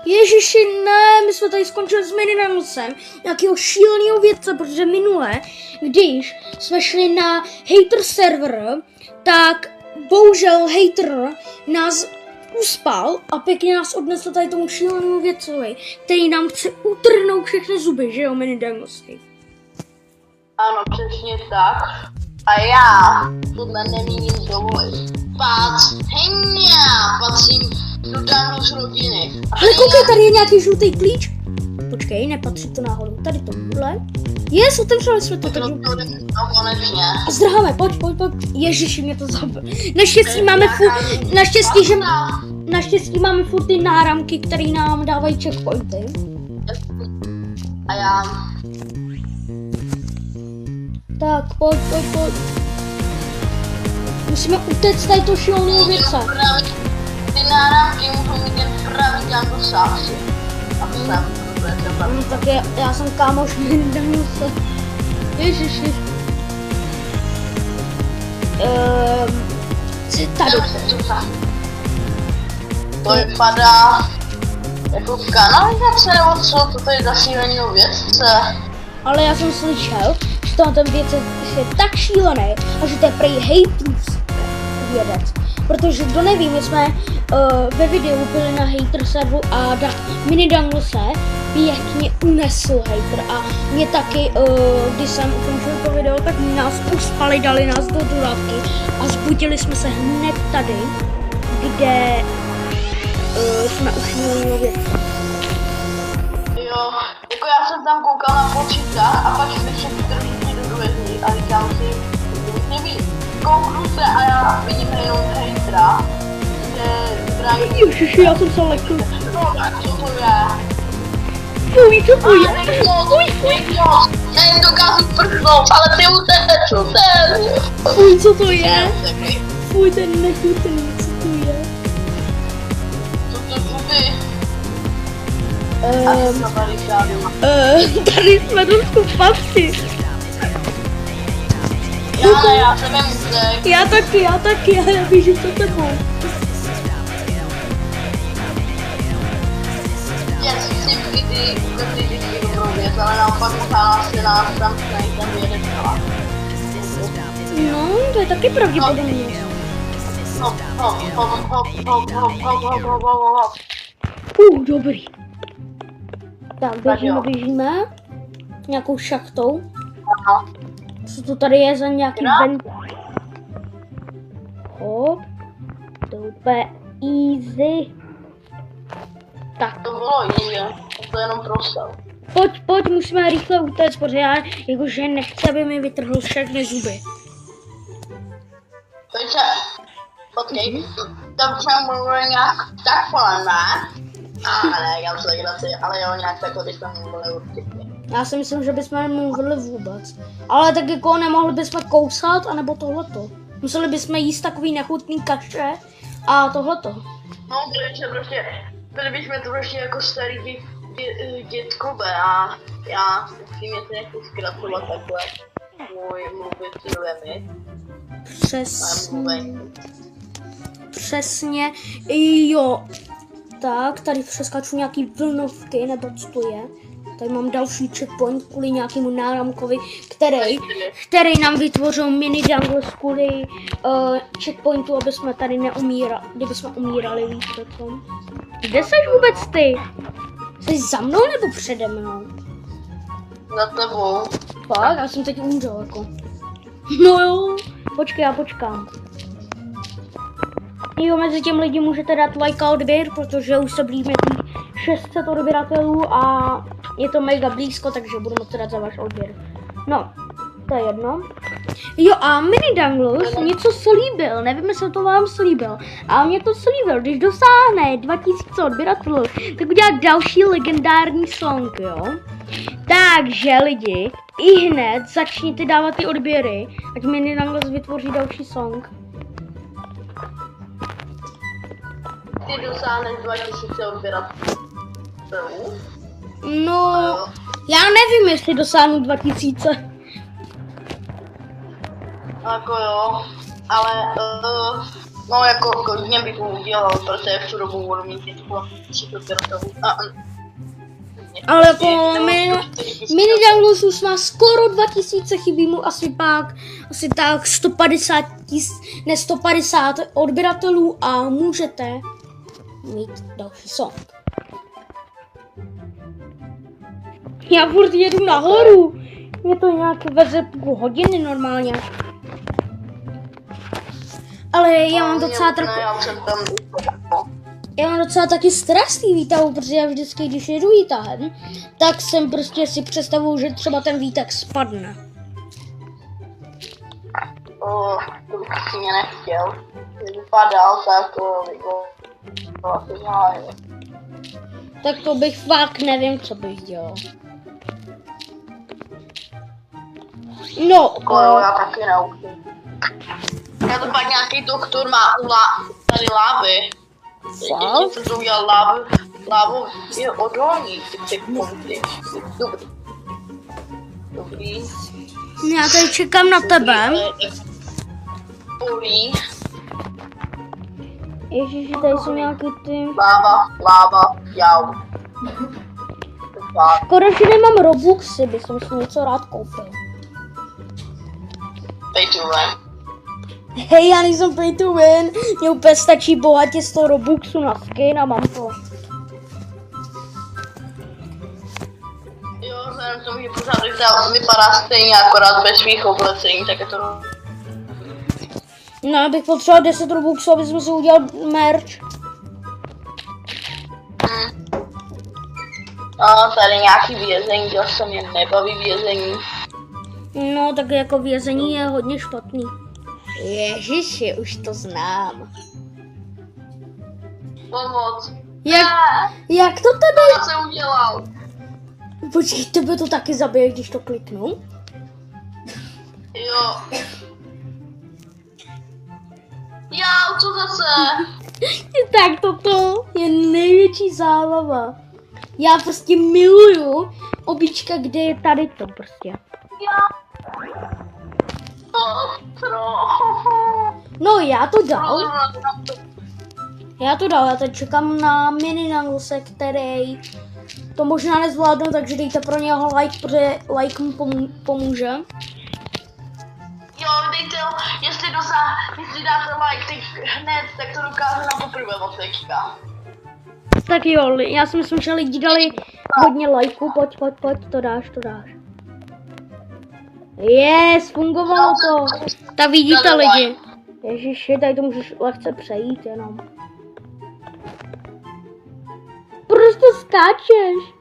Ježiši, ne, my jsme tady skončili s Minidanglesem, nějakého šíleného vědce, protože minule, když jsme šli na hater server, tak bohužel hater nás uspal a pěkně nás odnesl tady tomu šílenému vědcovi, který nám chce utrhnout všechny zuby, že jo, Minidanglesy? Ano, přesně tak. A já tohle nemíním dovolit. Patřím do Danglus rodiny. Ale koukej, tady je nějaký žlutý klíč. Počkej, nepatří to náhodou. Tady tohle. Jest, otevřeli jsme to. No, konečně. Zdrháme, pojď. Ježiši, mě to zabil. Naštěstí máme furt ty náramky, které nám dávají checkpointy. A já... Tak, pojď. Musíme utéct tady to šíleného věce. Ty náramky můžou mít jen pravý Danglusáci. Tak já jsem kámoš Minidanglese. Ježiši. Co je tady? To vypadá jako kanalizace nebo co? To je za šílenýho vědce. Ale já jsem slyšel, že ten věc je tak šílený a že to je prej hejtrův vědec. Protože kdo neví, my jsme ve videu byli na hater serveru a Minidanglese pěkně unesl hater a mě taky, když jsem ukončil to video, tak nás uspali, dali nás do dodávky a zbudili jsme se hned tady, kde jsme už měli věc. Jo, jako já jsem tam koukal na počítač a pak slyším vtrhnutí do dveří a říkám si, že víc. Kouknu se a já vidím jenom hejtra, že zbraní... Ježiši, já jsem se lekl. No, tak co to je? Fuj, co to je? Já jim dokážu prchnout, ale ty uteču, ten... Fuj, co to je? Fuj, ten nechutný, co to je? Co to zuby? Tady jsme trošku v pasti. Já jsem nemůžek. Já taky, já běžím za tebou. Já si vždycky ty vždycky dobrou věc, ale naopak možná se nás tam snaží ten vědec dělat. No, to je taky pravděpodobně. Hop. Dobrý. Tak, běžíme. Nějakou šachtou. Aha. Co to tady je za nějaký vent? Hop. To je úplně easy. Tak. To bylo easy, to je jenom prosel. Pojď, musíme rychle utéct, protože já jakože nechci, aby mi vytrhl všechny zuby. Pojďte, počkej, tam třeba mluvil nějak takhle, ne? Ne, já jsem legraci, ale jo, nějak takhle bychom mluvili určitě. Já si myslím, že bychom nemluvili vůbec. Ale tak jako nemohli bychom kousat, anebo tohleto. Museli bychom jíst takový nechutný kaše a tohleto. No, byli bychom to prostě jako starý dětkové a já musím něco nechci zkracovat takhle můj mluvící limit. Přesně, jo. Tak, tady přeskaču nějaký vlnovky, nebo co to je. Tady mám další checkpoint kvůli nějakému náramkovi, který nám vytvořil Minidangles kvůli checkpointu, aby jsme tady neumírali, kdyby jsme umírali, víš co? Kde jsi vůbec ty? Jsi za mnou nebo přede mnou? Za tebou. Fakt? Já jsem teď umřel jako. No jo, počkej, já počkám. Jo, mezi těm lidi můžete dát like a odběr, protože už se blížíme těch 600 odběratelů a je to mega blízko, takže budu moc rád za váš odběr. No, to je jedno. Jo, a Minidanglus něco slíbil, nevím, jestli to vám slíbil, ale mě to slíbil, když dosáhne 2000 odběratelů, tak udělá další legendární song, jo. Takže lidi, i hned začněte dávat ty odběry, ať Minidanglus vytvoří další song. Ty dosáhneš 2000 odběratelů. No, já nevím, jestli dosáhnu 2000. Jako jo, ale No jako klidně bych ho udělal, protože v tu dobu budu mít jako 30 Ale jako mini Douglas už má skoro 2000, chybí mu asi tak 150 odběratelů a můžete mít další song. Já furt jedu nahoru. Je to nějaké veze půl hodiny normálně. Ale já mám docela taky stres tý výtahu, protože já vždycky, když jedu výtahem, tak jsem prostě si představuju, že třeba ten výtah spadne. To bych si mě nechtěl. Kdyby padal, tak to asi zájem. Tak to bych fakt nevím, co bych dělal. No, Já taky neučím. Já to pak nějaký doktor má tady lávy. Jedině co to udělal lávu je odolný, ty punkty. Dobrý. Já tady čekám na tebe. Bolí. Ježiši, tady jsou nějaký ty... Láva, jau. Skoro, že nemám Robuxy, bych si něco rád koupil. Pay to win. Hej, já nejsem pay to win, mě úplně stačí bohatě 100 Robuxů na skin a mám to. Jo, vzhledem k tomu, že pořád vypadá stejně, akorát bez svých oblecení, tak je to... No, já bych potřeboval 10 Robuxů, aby jsme si udělal merch. No, tady nějaký vězení, to se mě nebaví vězení. No, tak jako vězení je hodně špatný. Ježiši, už to znám. Pomoc. Jak to tebe... Co jsem udělal? Počkej, tebe to taky zabije, když to kliknu? Jo. Já, co zase? Tak toto je největší zábava. Já prostě miluju obička, kde je tady to prostě. No, já to dal. Já teď čekám na mini Nanglese, který to možná nezvládnu, takže dejte pro něho like, protože like mu pomůže. Jo, dejte ho, jestli dáte like teď hned, tak to dokážu na poprvé od teďka. Tak jo, já si myslím, že lidi dali hodně lajků, pojď, to dáš. Yes, fungovalo to. Tak vidíte lidi. Ježiši, tady to můžeš lehce přejít jenom. Prostě skáčeš.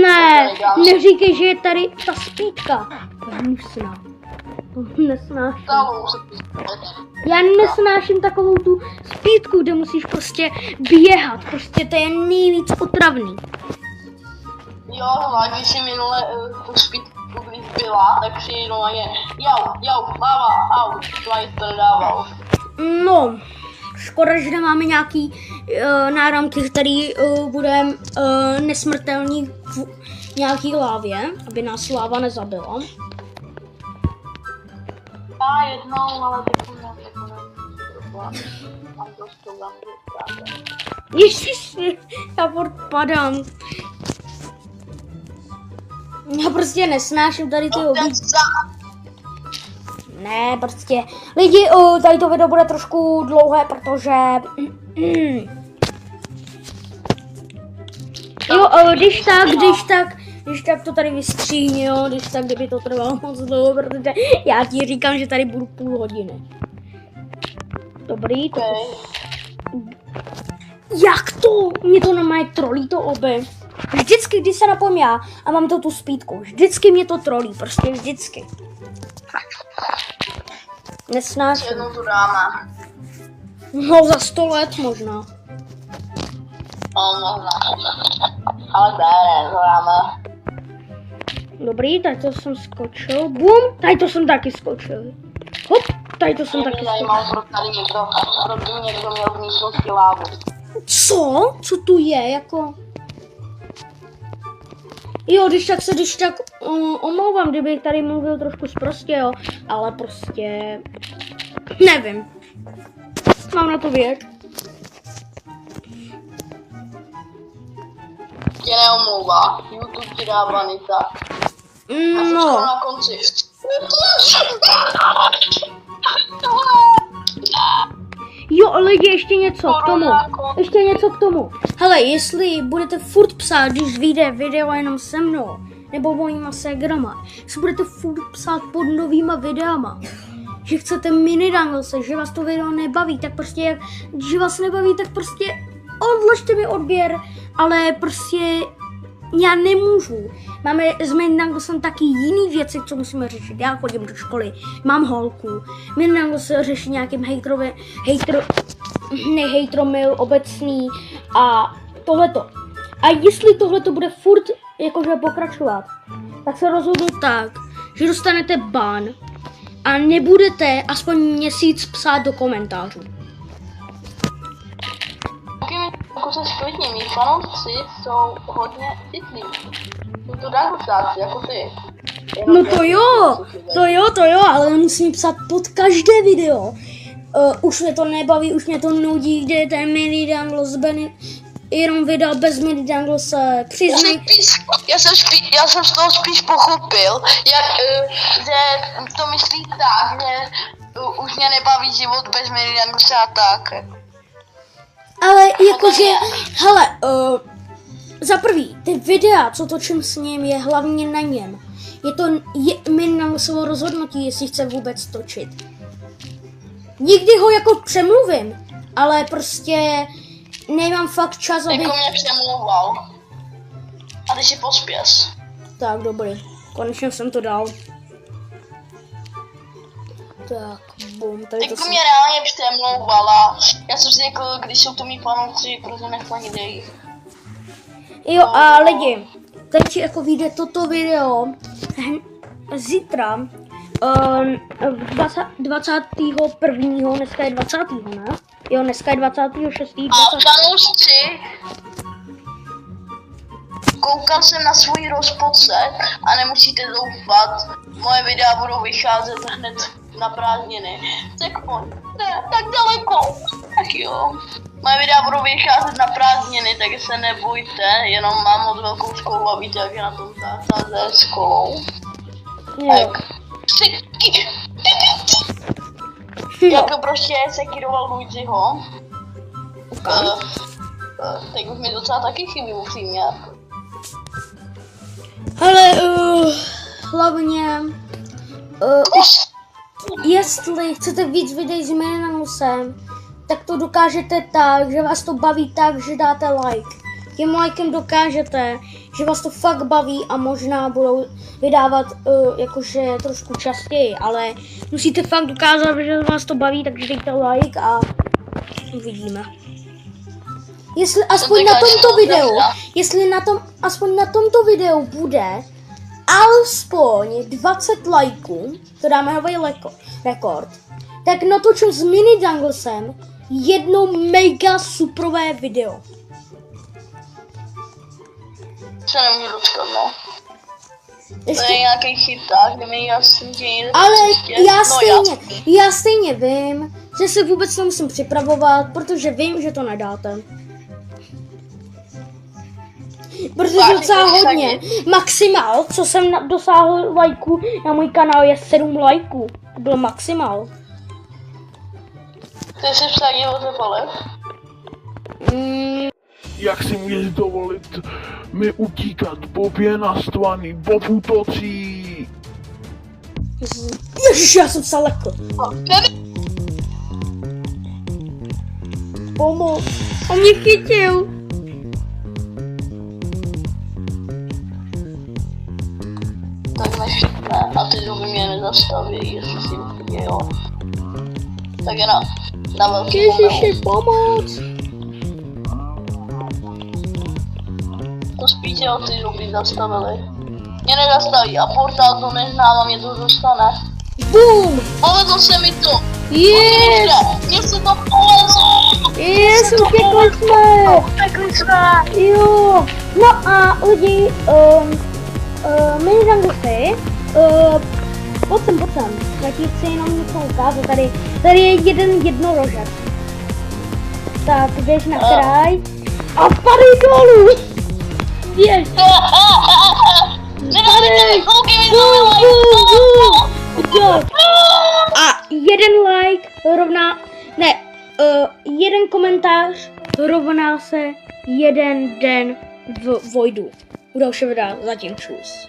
Ne, neříkej, že je tady ta spítka. To je hnusná. To nesnáším. Já nesnáším takovou tu spítku, kde musíš prostě běhat. Prostě to je nejvíc otravný. Jo, no, když si minule tu spítku, když byla, tak si no je jau, láva, au, to dával. No, škoda, že nemáme nějaký náramky, který bude nesmrtelný v nějaký lávě, aby nás láva nezabila. Já jednou, ale teď mám Ježiši, já furt padám. Já prostě nesnáším tady ty obíčky. Ne, prostě. Lidi, tady to video bude trošku dlouhé, protože... Jo, když tak to tady vystříhni, jo, když tak, kdyby to trvalo moc dlouho, protože já ti říkám, že tady budu půl hodiny. Dobrý, to... Jak to? Mě to normálně trolí to obě. Vždycky, když se napojím já a mám to tu spítku, vždycky mě to trolí, prostě vždycky. Nesnáším. Jednou tu dáme. No, za 100 let možná. No, možná. Ale ne, to dáme. Dobrý, tady to jsem skočil. Bum, tady to jsem taky skočil. Hop, tady to jsem taky skočil. Tady někdo měl v místnosti lávu. Co? Co tu je, jako? Jo, když tak omlouvám, kdybych tady mluvil trošku sprostě, jo, ale prostě, nevím. Mám na to věc. Tě neomlouvá, YouTube ti dá bany, tak. A to skoro na konci. Jo, lidi, ještě něco k tomu. Hele, jestli budete furt psát, když vyjde video jenom se mnou, nebo mojima ségrama, jestli budete furt psát pod novýma videama, že chcete mini danglese, že vás to video nebaví, tak prostě, že vás nebaví, tak prostě odložte mi odběr, ale prostě já nemůžu. Máme s mini danglesem taky jiný věci, co musíme řešit. Já chodím do školy, mám holku, mini danglese řeší nějakým hejtromil obecný a tohleto. A jestli tohleto bude furt jakože pokračovat, tak se rozhodnu tak, že dostanete ban a nebudete aspoň měsíc psát do komentářů. Jako se sklidně, mý fanoušci jsou hodně citliví. Jsou to danglesáci, jako ty. No to jo, ale musím psát pod každé video. Už mě to nebaví, už mě to nudí, kde je ten mini dangles, jenom vydal bez mini danglese, přiznej. Já jsem z toho spíš pochopil, že to myslí tak, že už mě nebaví život bez mini danglese a tak. Ale jakože, hele, za prvý, ty videa, co točím s ním, je hlavně na něm. Je to mini danglesovo rozhodnutí, jestli chce vůbec točit. Nikdy ho jako přemluvím, ale prostě nemám fakt čas, aby... Jako mě přemlouval. A ty si pospěs. Tak, dobrý. Konečně jsem to dal. Tak, bum, tady to jako mě reálně přemlouvala. Já jsem si řekl, když jsou to mý fanoušci, protože nechci jich. Jo, a lidi, teď jako vyjde toto video zítra, 21. dneska je 20. ne? Jo, dneska je 26. A fanoušci, koukal jsem na svůj rozpočet a nemusíte doufat, moje videa budou vycházet hned na prázdniny. Checkpoint, ne, tak daleko, tak jo. Moje videa budou vycházet na prázdniny, takže se nebojte, jenom mám moc velkou školu a víte, jak je na tom táta se školou. Tak. Jak prostě sekiroval Luigiho. Tak už mi docela taky chybí upřímně. Hele, hlavně, jestli chcete víc videí s mini danglesem, tak to dokážete tak, že vás to baví tak, že dáte like. Tím likem dokážete, že vás to fakt baví a možná budou vydávat jakože trošku častěji, ale musíte fakt dokázat, že vás to baví, takže dejte like a uvidíme. Jestli aspoň na tomto videu, aspoň na tomto videu bude alespoň 20 lajků, to dáme nový rekord, tak natočím s mini danglesem jedno mega superové video. Co nemůžu dočkat, no. Ještě... To je nějaký chyták, kde mi jasný, že někde ale já stejně vím, že se vůbec nemusím připravovat, protože vím, že to nedáte. Protože docela hodně. Maximál, co jsem dosáhl lajků na můj kanál, je 7 lajků. To byl maximál. Ty jsi vsadil ze palev? Jak si můžeš dovolit mi utíkat? Bob je naštvaný, Bob útočí. Ježiš, já jsem se lekl. Pomoc. On mě chytil. Tak neštěpne a ty druhý mě nezastaví, jestli si úplně jo. Tak je na velký moment. Ježiši, pomoc. To spíš jo, ty dobrý zastavili. Mě nezastaví a portál to neznám a mě to dostane. Bum! Povedlo se mi to! Yes! Mně se to povedlo! Yes, utekli jsme! Jo! No a lidi, mini zangusy. Pojď sem. Já ti chci jenom něco ukázat. Tady je jeden jednorožec. Tak, běž na kraj. A padej dolů! Běž! Padej! A jeden like rovná... Ne, jeden komentář rovná se jeden den v Voidu. U dalšího videa zatím čus.